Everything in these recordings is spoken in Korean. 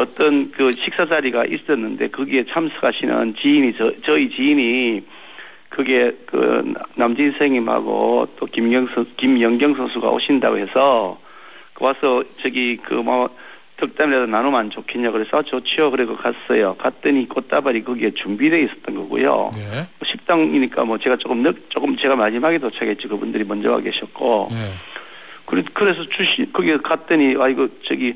어떤 그 식사 자리가 있었는데 거기에 참석하시는 지인이 저희 지인이 그게 그 남진 선생님하고 또 김연경 선수가 오신다고 해서 와서 저기 그 뭐 덕담이라도 나누면 좋겠냐 그래서 좋지요. 그리고 갔어요. 갔더니 꽃다발이 거기에 준비되어 있었던 거고요. 네. 식당이니까 뭐 제가 조금 제가 마지막에 도착했지 그분들이 먼저 와 계셨고. 네. 그래서 거기에 갔더니 이거 저기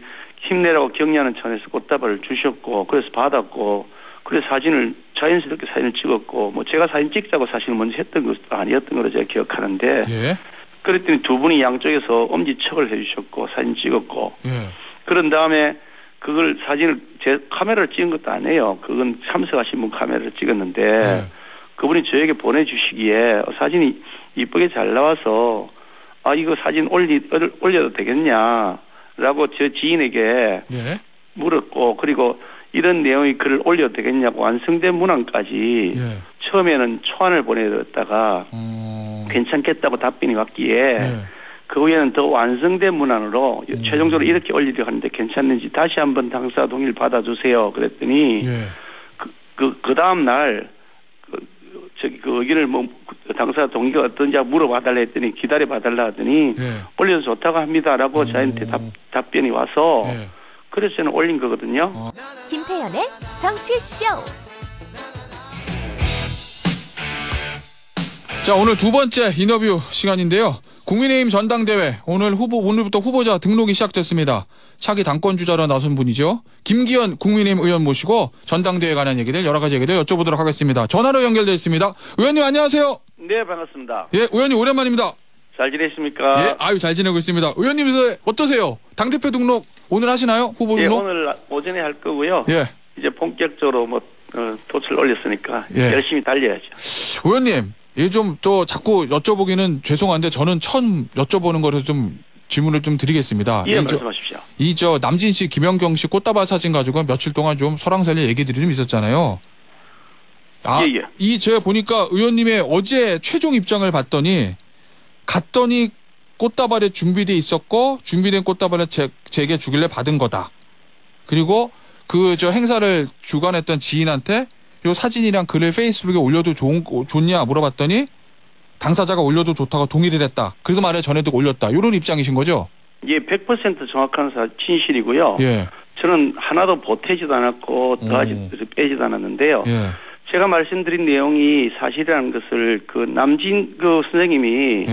힘내라고 격려하는 차원에서 꽃다발을 주셨고 그래서 받았고 그래서 자연스럽게 사진을 찍었고 뭐 제가 사진 찍자고 사실 먼저 했던 것도 아니었던 걸로 제가 기억하는데. 예. 그랬더니 두 분이 양쪽에서 엄지척을 해주셨고 사진 찍었고. 예. 그런 다음에 그걸 사진을 제 카메라를 찍은 것도 아니에요. 그건 참석하신 분 카메라를 찍었는데 네. 그분이 저에게 보내주시기에 사진이 이쁘게 잘 나와서 이거 사진 올려도 되겠냐라고 저 지인에게 네. 물었고 그리고 이런 내용의 글을 올려도 되겠냐고 완성된 문항까지 예. 처음에는 초안을 보내드렸다가 괜찮겠다고 답변이 왔기에 그 후에는 더 완성된 문안으로 최종적으로 이렇게 올리려고 하는데 괜찮는지 다시 한번 당사 동의를 받아주세요. 그랬더니 그 다음 날 그 의견을 뭐 당사 동의가 어떤지 물어봐달라 했더니 기다려봐달라 하더니 올려도 좋다고 합니다라고 저한테 답변이 와서 그래서 저는 올린 거거든요. 김태현의 정치쇼. 자, 오늘 두 번째 인터뷰 시간인데요. 국민의힘 전당대회 오늘부터 후보자 등록이 시작됐습니다. 차기 당권주자로 나선 분이죠. 김기현 국민의힘 의원 모시고 전당대회에 관한 얘기들 여러 가지 얘기들 여쭤보도록 하겠습니다. 전화로 연결되어 있습니다. 의원님 안녕하세요. 네, 반갑습니다. 예, 의원님 오랜만입니다. 잘 지내십니까? 예, 아유 잘 지내고 있습니다. 의원님 어떠세요? 당대표 등록 오늘 하시나요? 후보 등록? 예, 오늘 오전에 할 거고요. 예. 이제 본격적으로 도출을 올렸으니까 열심히 달려야죠. 의원님. 예, 좀 또 자꾸 여쭤보기는 죄송한데 저는 처음 여쭤보는 거를 좀 질문을 좀 드리겠습니다. 예, 말씀하십시오. 남진 씨, 김연경 씨 꽃다발 사진 가지고 며칠 동안 좀 설왕설래 얘기들이 좀 있었잖아요. 제가 보니까 의원님의 어제 최종 입장을 갔더니 꽃다발에 준비돼 있었고 준비된 꽃다발을 제게 주길래 받은 거다. 그리고 행사를 주관했던 지인한테 요 사진이랑 글을 페이스북에 올려도 좋냐 물어봤더니 당사자가 올려도 좋다고 동의를 했다. 그래서 말해 전에도 올렸다. 이런 입장이신 거죠? 예, 100% 정확한 진실이고요. 예. 저는 하나도 보태지도 않았고 더하지 빼지도 않았는데요. 예. 제가 말씀드린 내용이 사실이라는 것을 남진 선생님이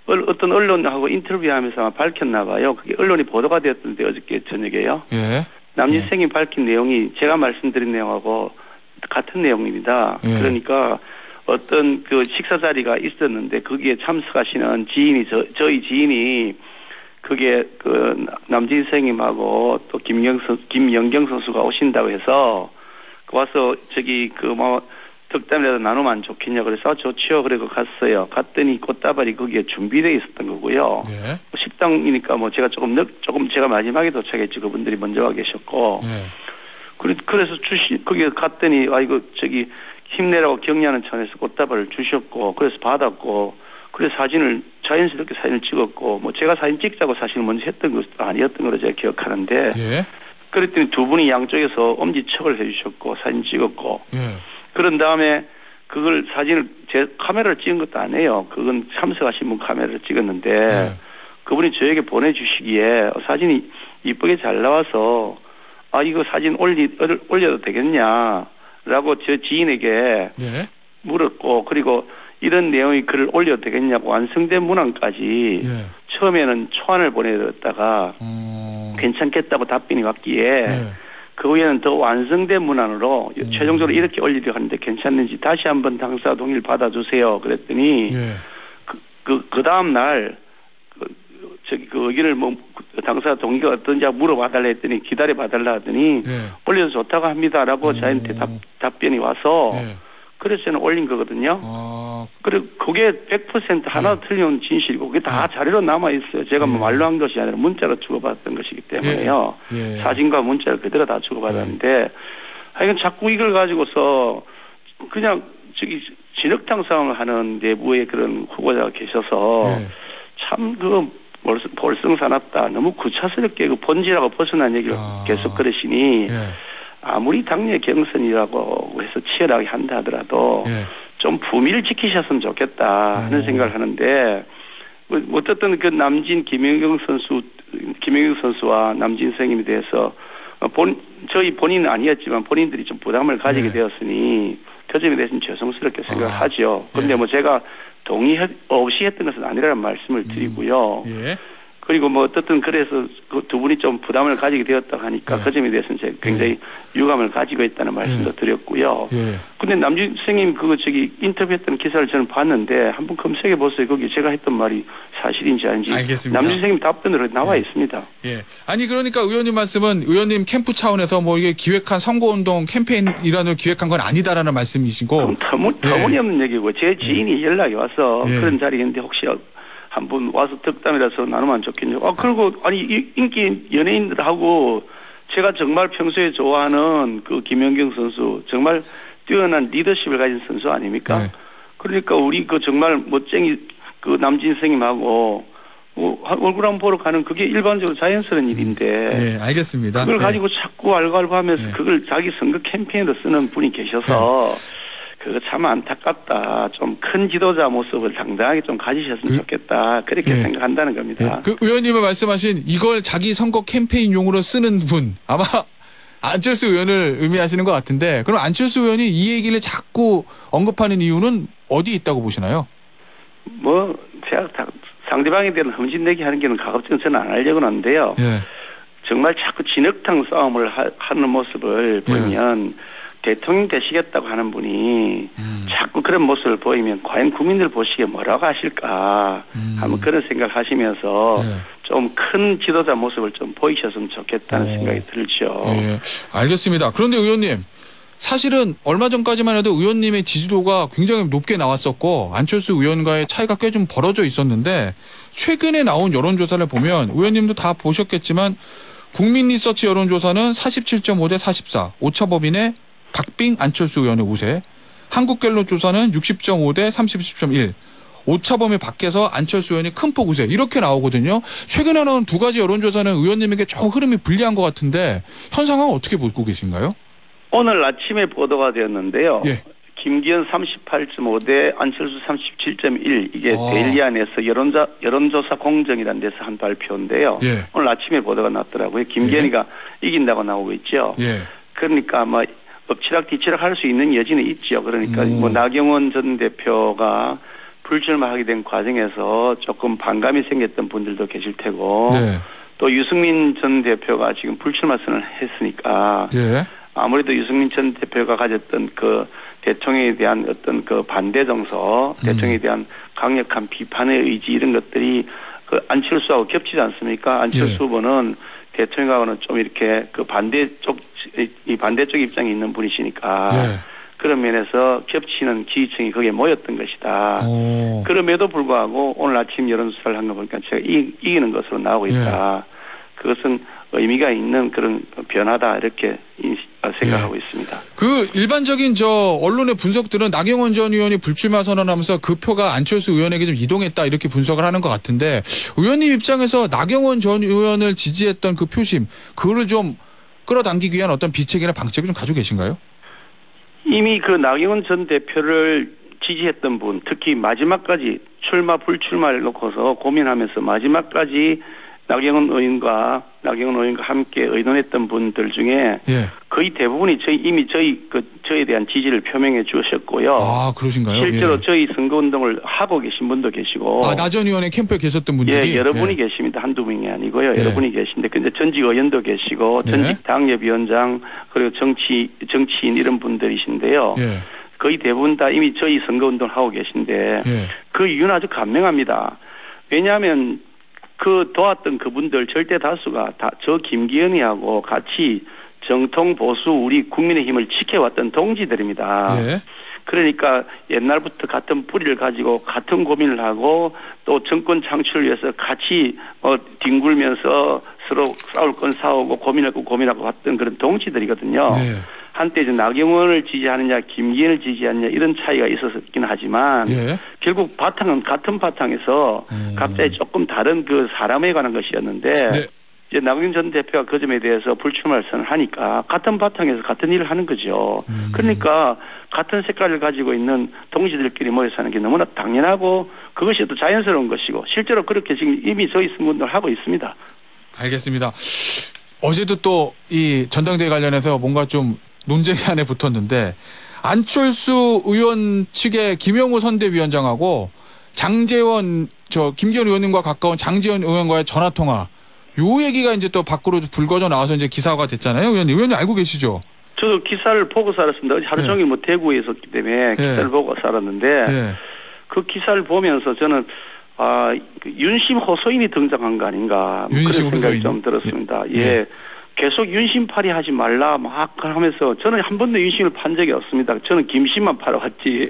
어떤 언론하고 인터뷰하면서 밝혔나 봐요. 그게 언론이 보도가 되었던데 어저께 저녁에요. 예. 남진 선생님이 밝힌 내용이 제가 말씀드린 내용하고 같은 내용입니다. 그러니까 어떤 식사 자리가 있었는데 거기에 참석하시는 저희 지인이 그게 남진 선생님하고 또 김연경 선수가 오신다고 해서 와서 저기 뭐 덕담이라도 나누면 좋겠냐 그래서 좋지요. 그리고 갔어요. 갔더니 꽃다발이 거기에 준비되어 있었던 거고요. 식당이니까 뭐 제가 조금 제가 마지막에 도착했지 그분들이 먼저 와 계셨고. 그래서 거기에 갔더니 이거 저기 힘내라고 격려하는 차원에서 꽃다발을 주셨고 그래서 받았고 그래서 자연스럽게 사진을 찍었고 뭐 제가 사진 찍자고 사실 먼저 했던 것도 아니었던 걸로 제가 기억하는데 그랬더니 두 분이 양쪽에서 엄지척을 해주셨고 사진 찍었고 그런 다음에 그걸 사진을 제 카메라를 찍은 것도 아니에요. 그건 참석하신 분 카메라를 찍었는데 그분이 저에게 보내주시기에 사진이 이쁘게 잘 나와서 이거 사진 올려도 되겠냐라고 저 지인에게 물었고 그리고 이런 내용의 글을 올려도 되겠냐고 완성된 문항까지 처음에는 초안을 보내드렸다가 괜찮겠다고 답변이 왔기에 그 후에는 더 완성된 문안으로 최종적으로 이렇게 올리려고 하는데 괜찮는지 다시 한번 당사 동의를 받아주세요. 그랬더니 그 다음 날 그 의견을 당사 동의가 어떤지 물어봐달라 했더니 기다려봐달라 하더니 올려도 좋다고 합니다라고 저한테 답변이 와서 그래서 저는 올린 거거든요. 그리고 그게 100% 하나도 틀린 진실이고 그게 다 자료로 남아있어요. 제가 말로 한 것이 아니라 문자로 주고받았던 것이기 때문에요. 사진과 문자를 그대로 다 주고받았는데 하여간 자꾸 이걸 가지고서 그냥 진흙탕 싸움을 하는 내부의 그런 후보자가 계셔서 참 볼썽사납다. 너무 구차스럽게 그 본질하고 벗어난 얘기를 계속 그러시니 아무리 당내 경선이라고 해서 치열하게 한다 하더라도 좀 품위를 지키셨으면 좋겠다 하는 생각을 하는데 어쨌든 그 남진 김연경 선수와 남진 선생님에 대해서 저희 본인은 아니었지만 본인들이 좀 부담을 가지게 되었으니 그 점에 대해서는 죄송스럽게 생각을 하죠. 그런데 뭐 제가 동의 없이 했던 것은 아니라는 말씀을 드리고요. 그리고 뭐 어떻든 그래서 그 두 분이 좀 부담을 가지게 되었다고 하니까 그 점에 대해서는 제가 굉장히 유감을 가지고 있다는 말씀도 드렸고요. 근데 남준 선생님 인터뷰했던 기사를 저는 봤는데 한번 검색해 보세요. 거기 제가 했던 말이 사실인지 아닌지. 알겠습니다. 남준 선생님 답변으로 나와 있습니다. 아니 그러니까 의원님 말씀은 의원님 캠프 차원에서 뭐 이게 기획한 선거운동 캠페인 일환을 기획한 건 아니다라는 말씀이시고. 터무니없는 얘기고 제 지인이 연락이 와서 그런 자리에 있는데 혹시 한 분 와서 덕담이라서 나누면 좋겠네요. 그리고 아니 인기 연예인들하고 제가 정말 평소에 좋아하는 그 김연경 선수 정말 뛰어난 리더십을 가진 선수 아닙니까? 그러니까 우리 그 정말 멋쟁이 그 남진 선생님하고 얼굴 한번 보러 가는 그게 일반적으로 자연스러운 일인데. 알겠습니다. 그걸 가지고 자꾸 알고 하면서 그걸 자기 선거 캠페인으로 쓰는 분이 계셔서 그거 참 안타깝다. 좀 큰 지도자 모습을 당당하게 좀 가지셨으면 좋겠다. 그렇게 생각한다는 겁니다. 그 의원님이 말씀하신 이걸 자기 선거 캠페인용으로 쓰는 분 아마 안철수 의원을 의미하시는 것 같은데 그럼 안철수 의원이 이 얘기를 자꾸 언급하는 이유는 어디 있다고 보시나요? 뭐 제가 상대방에 대한 흠집내기 하는 게는 가급적 저는 안 하려고 하는데요. 정말 자꾸 진흙탕 싸움을 하는 모습을 보면 대통령 되시겠다고 하는 분이 자꾸 그런 모습을 보이면 과연 국민들 보시기에 뭐라고 하실까 한번 그런 생각을 하시면서 좀 큰 지도자 모습을 좀 보이셨으면 좋겠다는 생각이 들죠. 알겠습니다. 그런데 의원님 사실은 얼마 전까지만 해도 의원님의 지지도가 굉장히 높게 나왔었고 안철수 의원과의 차이가 꽤 좀 벌어져 있었는데 최근에 나온 여론조사를 보면 의원님도 다 보셨겠지만 국민리서치 여론조사는 47.5 대 44 오차범위내 박빙 안철수 의원의 우세, 한국갤럽 조사는 60.5 대 37.1 오차범위 밖에서 안철수 의원이 큰 폭 우세 이렇게 나오거든요. 최근에 나온 두 가지 여론조사는 의원님에게 좀 흐름이 불리한 것 같은데 현 상황 어떻게 보고 계신가요? 오늘 아침에 보도가 되었는데요. 김기현 38.5 대 안철수 37.1 이게 데일리안에서 여론조사 공정이라는 데서 한 발표인데요. 오늘 아침에 보도가 났더라고요. 김기현이가 이긴다고 나오고 있죠. 그러니까 아마 엎치락뒤치락 할 수 있는 여지는 있죠. 그러니까 뭐 나경원 전 대표가 불출마하게 된 과정에서 조금 반감이 생겼던 분들도 계실 테고 또 유승민 전 대표가 지금 불출마 선언을 했으니까 아무래도 유승민 전 대표가 가졌던 그 대통령에 대한 어떤 그 반대 정서, 대통령에 대한 강력한 비판의 의지 이런 것들이 그 안철수하고 겹치지 않습니까? 안철수 후보는 대통령하고는 좀 이렇게 그 반대쪽 입장에 있는 분이시니까 그런 면에서 겹치는 지지층이 거기에 모였던 것이다. 그럼에도 불구하고 오늘 아침 여론조사를 한 거 보니까 제가 이기는 것으로 나오고 있다. 그것은 의미가 있는 그런 변화다 이렇게 생각하고 있습니다. 그 일반적인 언론의 분석들은 나경원 전 의원이 불출마 선언하면서 그 표가 안철수 의원에게 좀 이동했다 이렇게 분석을 하는 것 같은데 의원님 입장에서 나경원 전 의원을 지지했던 그 표심 그거를 좀 끌어당기기 위한 어떤 비책이나 방책을 좀 가지고 계신가요? 이미 그 나경원 전 대표를 지지했던 분 특히 마지막까지 출마 불출마를 놓고서 고민하면서 마지막까지 나경원 의원과 함께 의논했던 분들 중에 거의 대부분이 이미 저에 대한 지지를 표명해 주셨고요. 아, 그러신가요? 실제로 저희 선거운동을 하고 계신 분도 계시고. 나 전 의원의 캠프에 계셨던 분들이? 여러 분이 계십니다. 한두 명이 아니고요. 여러 분이 계신데, 근데 전직 의원도 계시고, 전직 당협위원장, 그리고 정치인 이런 분들이신데요. 거의 대부분 다 이미 저희 선거운동을 하고 계신데, 그 이유는 아주 간명합니다. 왜냐하면, 도왔던 그분들 절대 다수가 다 저 김기현이하고 같이 정통 보수 우리 국민의힘을 지켜왔던 동지들입니다. 그러니까 옛날부터 같은 뿌리를 가지고 같은 고민을 하고 또 정권 창출을 위해서 같이 뒹굴면서 서로 싸울 건 싸우고 고민하고 왔던 그런 동지들이거든요. 한때 이제 나경원을 지지하느냐 김기현을 지지하느냐 이런 차이가 있었긴 하지만 예. 결국 바탕은 같은 바탕에서 갑자기 조금 다른 그 사람에 관한 것이었는데 네. 이제 나경원 전 대표가 그 점에 대해서 불출마를 선언하니까 같은 바탕에서 같은 일을 하는 거죠. 그러니까 같은 색깔을 가지고 있는 동지들끼리 모여서 하는 게 너무나 당연하고 그것이 또 자연스러운 것이고 실제로 그렇게 지금 이미 저희 승무원들 하고 있습니다. 알겠습니다. 어제도 또 이 전당대회 관련해서 뭔가 좀 논쟁이 안에 붙었는데 안철수 의원 측의 김영우 선대위원장하고 장제원 김기현 의원님과 가까운 장제원 의원과의 전화 통화 요 얘기가 이제 또 밖으로 불거져 나와서 이제 기사가 됐잖아요. 의원님 알고 계시죠? 저도 기사를 보고 살았습니다. 하루 종일 뭐 대구에 있었기 때문에 기사를 보고 살았는데 그 기사를 보면서 저는 그 윤심 호소인이 등장한 거 아닌가 그런 생각이 좀 들었습니다. 예. 계속 윤심팔이 하지 말라 막 하면서 저는 한 번도 윤심을 판 적이 없습니다. 저는 김심만 팔아왔지.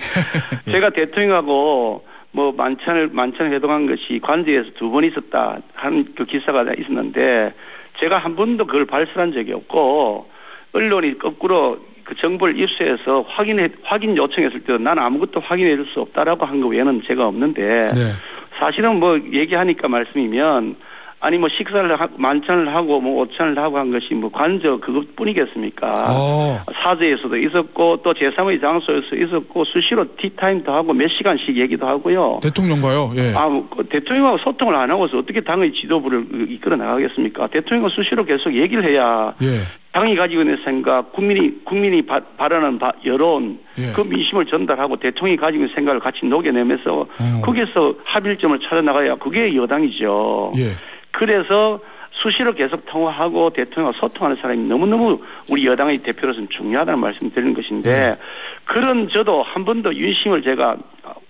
제가 대통령하고 뭐 만찬을 회동한 것이 관저에서 2번 있었다 하는 그 기사가 있었는데 제가 한 번도 그걸 발설한 적이 없고 언론이 거꾸로 그 정보를 입수해서 확인 요청했을 때도 나는 아무것도 확인해 줄 수 없다라고 한 거 외에는 제가 없는데 사실은 뭐 얘기하니까 말씀이면 아니 뭐 식사를 하고 만찬을 하고 뭐 오찬을 하고 한 것이 뭐 관저 그것뿐이겠습니까? 사저에서도 있었고 또 제3의 장소에서 있었고 수시로 티타임도 하고 몇 시간씩 얘기도 하고요. 대통령과요? 예. 대통령하고 소통을 안 하고서 어떻게 당의 지도부를 이끌어 나가겠습니까? 대통령과 수시로 계속 얘기를 해야 당이 가지고 있는 생각, 국민이 바라는 여론, 그 민심을 전달하고 대통령이 가지고 있는 생각을 같이 녹여내면서 거기에서 합일점을 찾아 나가야 그게 여당이죠. 그래서 수시로 계속 통화하고 대통령과 소통하는 사람이 너무너무 우리 여당의 대표로서는 중요하다는 말씀을 드리는 것인데 그런 저도 한 번도 윤심을 제가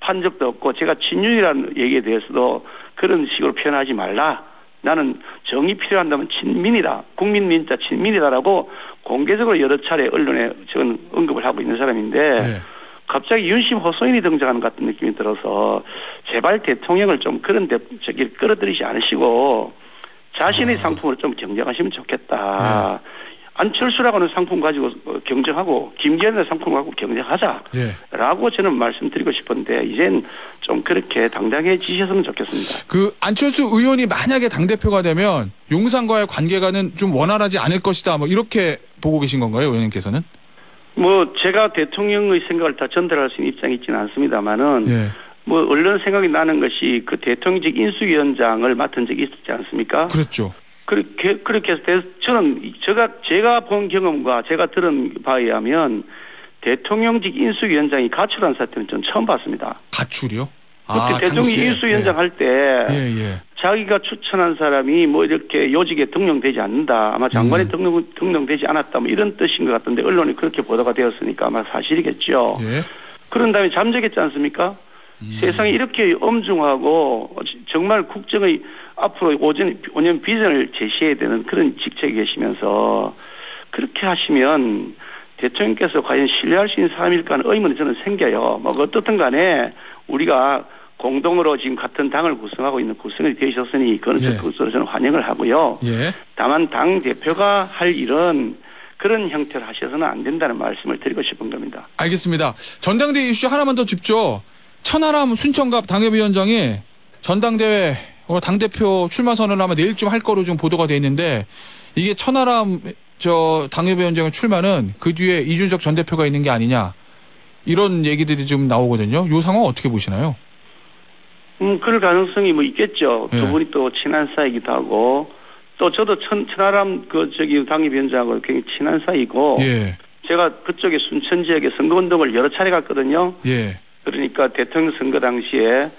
판 적도 없고 제가 친윤이라는 얘기에 대해서도 그런 식으로 표현하지 말라. 나는 정이 필요한다면 친민이다. 국민민자 친민이다라고 공개적으로 여러 차례 언론에 저는 언급을 하고 있는 사람인데 갑자기 윤심 호소인이 등장하는 것 같은 느낌이 들어서 제발 대통령을 좀 그런 저기 끌어들이지 않으시고 자신의 상품을 좀 경쟁하시면 좋겠다. 안철수라고 하는 상품 가지고 경쟁하고 김기현의 상품 가지고 경쟁하자라고 저는 말씀드리고 싶은데 이젠 좀 그렇게 당당해지셨으면 좋겠습니다. 그 안철수 의원이 만약에 당대표가 되면 용산과의 관계가는 좀 원활하지 않을 것이다. 뭐 이렇게 보고 계신 건가요, 의원님께서는? 뭐 제가 대통령의 생각을 다 전달할 수 있는 입장이 있지는 않습니다만은 뭐 언론 생각이 나는 것이 그 대통령직 인수위원장을 맡은 적이 있었지 않습니까? 그렇죠. 그렇게 해서 저는 제가 본 경험과 제가 들은 바에 의하면 대통령직 인수위원장이 가출한 사태는 전 처음 봤습니다. 가출이요? 대통령 인수위원장 할 때 자기가 추천한 사람이 뭐 이렇게 요직에 등용되지 않는다. 아마 장관에 등용되지 않았다. 뭐 이런 뜻인 것 같은데 언론이 그렇게 보도가 되었으니까 아마 사실이겠죠. 그런 다음에 잠적했지 않습니까? 세상에 이렇게 엄중하고 정말 국정의 앞으로 5년 비전을 제시해야 되는 그런 직책에 계시면서 그렇게 하시면 대통령께서 과연 신뢰할 수 있는 사람일까 하는 의문이 저는 생겨요. 뭐 어떻든 간에 우리가 공동으로 지금 같은 당을 구성하고 있는 구성이 되셨으니 그건 저는 환영을 하고요. 다만 당 대표가 할 일은 그런 형태로 하셔서는 안 된다는 말씀을 드리고 싶은 겁니다. 알겠습니다. 전당대회 이슈 하나만 더 짚죠. 천하람 순천갑 당협위원장이 전당대회 당대표 출마 선언을 아마 내일쯤 할 거로 좀 보도가 돼 있는데 이게 천하람 당협위원장의 출마는 그 뒤에 이준석 전 대표가 있는 게 아니냐 이런 얘기들이 좀 나오거든요. 이 상황 어떻게 보시나요? 그럴 가능성이 뭐 있겠죠. 두 분이 또 친한 사이기도 하고 또 저도 천하람 당협위원장하고 굉장히 친한 사이고 제가 그쪽에 순천 지역에 선거운동을 여러 차례 갔거든요. 그러니까 대통령 선거 당시에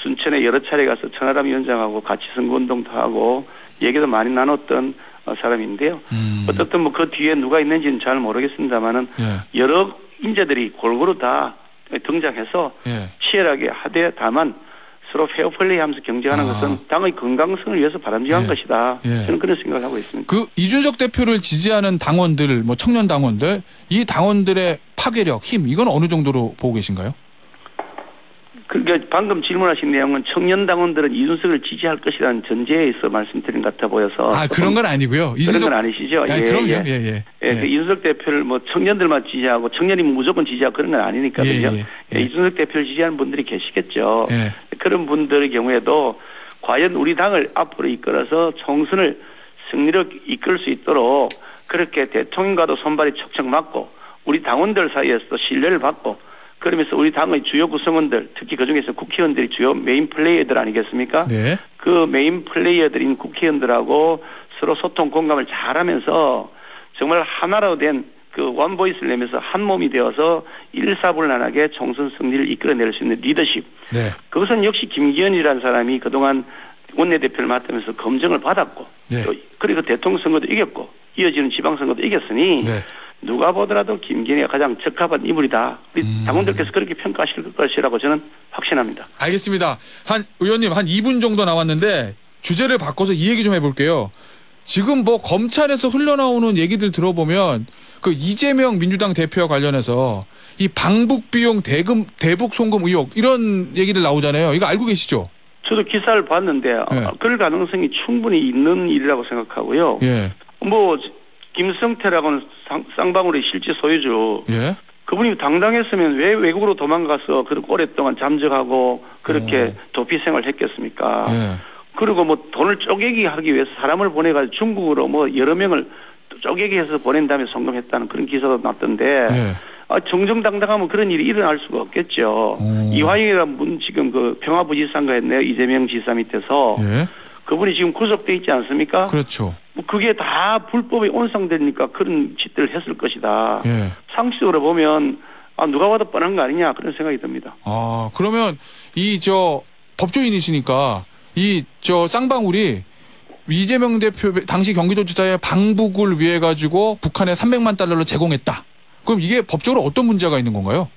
순천에 여러 차례 가서 천하람 위원장하고 같이 선거운동도 하고 얘기도 많이 나눴던 사람인데요. 어떻든 뭐 그 뒤에 누가 있는지는 잘 모르겠습니다만은 여러 인재들이 골고루 다 등장해서 치열하게 하되 다만 서로 페어플레이하면서 경쟁하는 것은 당의 건강성을 위해서 바람직한 것이다. 저는 그런 생각을 하고 있습니다. 그 이준석 대표를 지지하는 당원들, 뭐 청년 당원들, 이 당원들의 파괴력, 힘 이건 어느 정도로 보고 계신가요? 그러니까 방금 질문하신 내용은 청년 당원들은 이준석을 지지할 것이라는 전제에 있어 말씀드린 것 같아 보여서. 아, 그런 건 아니고요. 그런 건 아니시죠? 예, 그럼요. 그 이준석 대표를 뭐 청년들만 지지하고 청년이 무조건 지지하고 그런 건 아니니까요. 이준석 대표를 지지하는 분들이 계시겠죠. 그런 분들의 경우에도 과연 우리 당을 앞으로 이끌어서 총선을 승리로 이끌 수 있도록 그렇게 대통령과도 손발이 척척 맞고 우리 당원들 사이에서도 신뢰를 받고 그러면서 우리 당의 주요 구성원들 특히 그중에서 국회의원들이 주요 메인 플레이어들 아니겠습니까? 네. 그 메인 플레이어들인 국회의원들하고 서로 소통 공감을 잘하면서 정말 하나로 된 그 원보이스를 내면서 한 몸이 되어서 일사불란하게 총선 승리를 이끌어낼 수 있는 리더십. 네. 그것은 역시 김기현이라는 사람이 그동안 원내대표를 맡으면서 검증을 받았고 또 그리고 대통령 선거도 이겼고 이어지는 지방선거도 이겼으니 누가 보더라도 김기현이가 가장 적합한 인물이다. 우리 당원들께서 그렇게 평가하실 것이라고 저는 확신합니다. 알겠습니다. 의원님 한 2분 정도 남았는데 주제를 바꿔서 이 얘기 좀 해볼게요. 지금 뭐 검찰에서 흘러나오는 얘기들 들어보면 그 이재명 민주당 대표와 관련해서 이 방북 비용 대북 송금 의혹 이런 얘기들 나오잖아요. 이거 알고 계시죠? 저도 기사를 봤는데 그럴 가능성이 충분히 있는 일이라고 생각하고요. 뭐 김성태라고는 쌍방울의 실제 소유주. 그분이 당당했으면 왜 외국으로 도망가서 그렇게 오랫동안 잠적하고 그렇게 도피 생활을 했겠습니까? 그리고 뭐 돈을 쪼개기 하기 위해서 사람을 보내가지고 중국으로 뭐 여러 명을 쪼개기 해서 보낸 다음에 송금했다는 그런 기사도 났던데 정정당당하면 그런 일이 일어날 수가 없겠죠. 이화영이라는 분 지금 그 평화부지사인가 했네요. 이재명 지사 밑에서. 그분이 지금 구속돼 있지 않습니까? 그렇죠. 뭐 그게 다 불법에 온상되니까 그런 짓들을 했을 것이다. 상식적으로 보면 누가 봐도 뻔한 거 아니냐 그런 생각이 듭니다. 그러면 법조인이시니까 쌍방울이 이재명 대표 당시 경기도지사의 방북을 위해 가지고 북한에 300만 달러를 제공했다. 그럼 이게 법적으로 어떤 문제가 있는 건가요?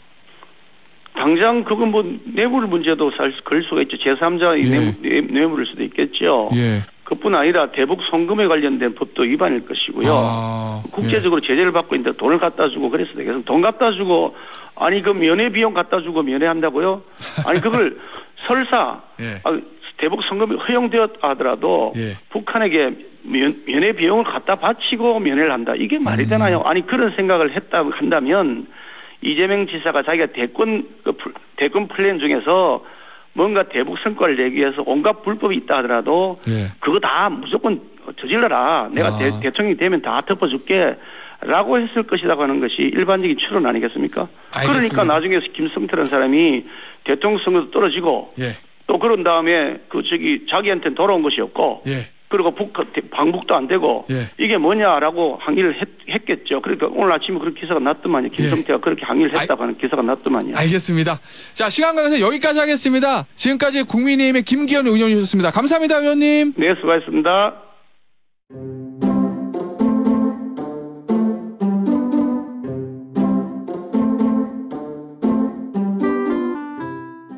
당장 그건 뭐 뇌물 문제도 걸 수가 있죠. 제3자의 뇌물일 수도 있겠죠. 그뿐 아니라 대북 송금에 관련된 법도 위반일 것이고요. 국제적으로 제재를 받고 있는데 돈을 갖다 주고 그래서 되겠습니다. 돈 갖다 주고 아니 그 면회 비용 갖다 주고 면회한다고요? 아니 그걸 설사 대북 송금이 허용되었다 하더라도 북한에게 면회 비용을 갖다 바치고 면회를 한다. 이게 말이 되나요? 아니 그런 생각을 했다고 한다면 이재명 지사가 자기가 대권 플랜 중에서 뭔가 대북 성과를 내기 위해서 온갖 불법이 있다 하더라도 그거 다 무조건 저질러라. 내가 대통령이 되면 다 덮어줄게. 라고 했을 것이라고 하는 것이 일반적인 추론 아니겠습니까? 알겠습니다. 그러니까 나중에 김성태라는 사람이 대통령 선거도 떨어지고 또 그런 다음에 자기한테는 돌아온 것이 없고 그리고 방북도 안 되고 이게 뭐냐라고 항의를 했겠죠. 그러니까 오늘 아침에 그런 기사가 났더만요. 김성태가 그렇게 항의를 했다고 하는 기사가 났더만요. 알겠습니다. 자, 시간 관계상 여기까지 하겠습니다. 지금까지 국민의힘의 김기현 의원이셨습니다. 감사합니다, 의원님. 네, 수고하셨습니다.